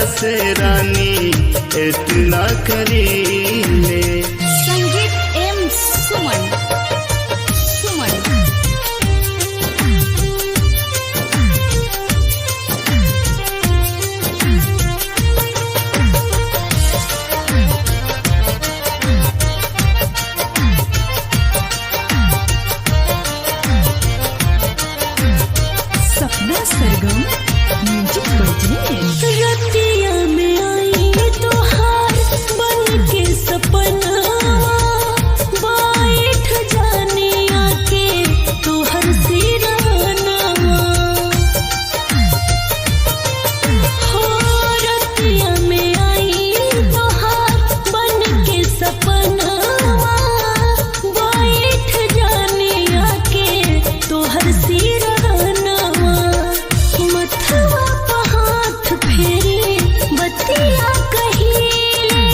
से रानी इतना करीले। संगीत एम सुमन। सपना सरगम म्यूजिक बजे। रतिया में आई तोहार बन के सपना, बैठ जाने आके तोहर सिरहनवा। हो रतिया में आई तोहार बन के सपना, बैठ जाने आके तोहर सिरहनवा। मथवा पे हाथ फेरी बतिया कहिले,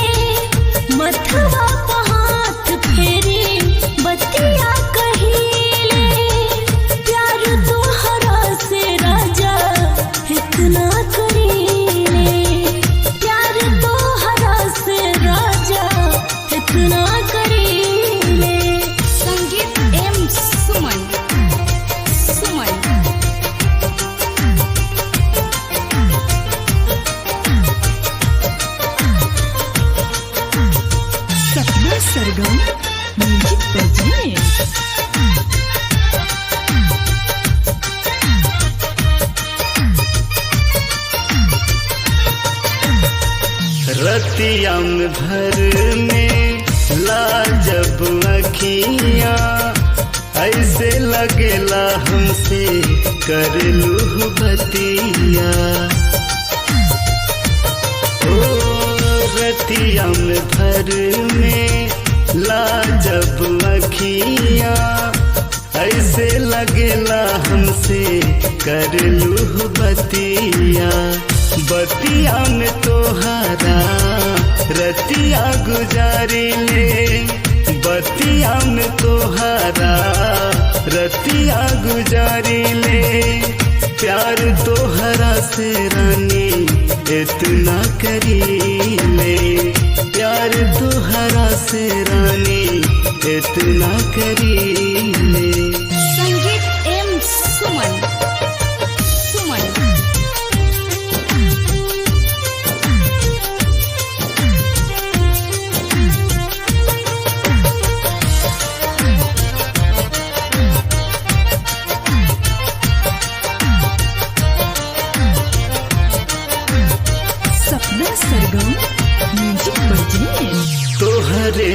मथवा पे हाथ फेरी बतिया कहिले। प्यार तोहरा से राजा इतना करीले, प्यार तोहरा से राजा इतना करीले। संगीत एम सुमन। सपना सरगम म्यूजिक बजे। रतिया में भर में लाजब अखियाँ, ऐसे लगेला हमसे कर लूह बतिया। ओ रतिया में भर में लाजब अखियाँ, ऐसे लगेला हमसे कर लूह बतिया। बतिया में तोहरा रतिया गुजारिले, बतिया में तोहरा रतिया गुजारिले। प्यार तोहरा से रानी इतना करीले, प्यार तोहरा से रानी इतना करीले। संगीत एम सुमन। सपना सरगम म्यूजिक बजे। तोहरे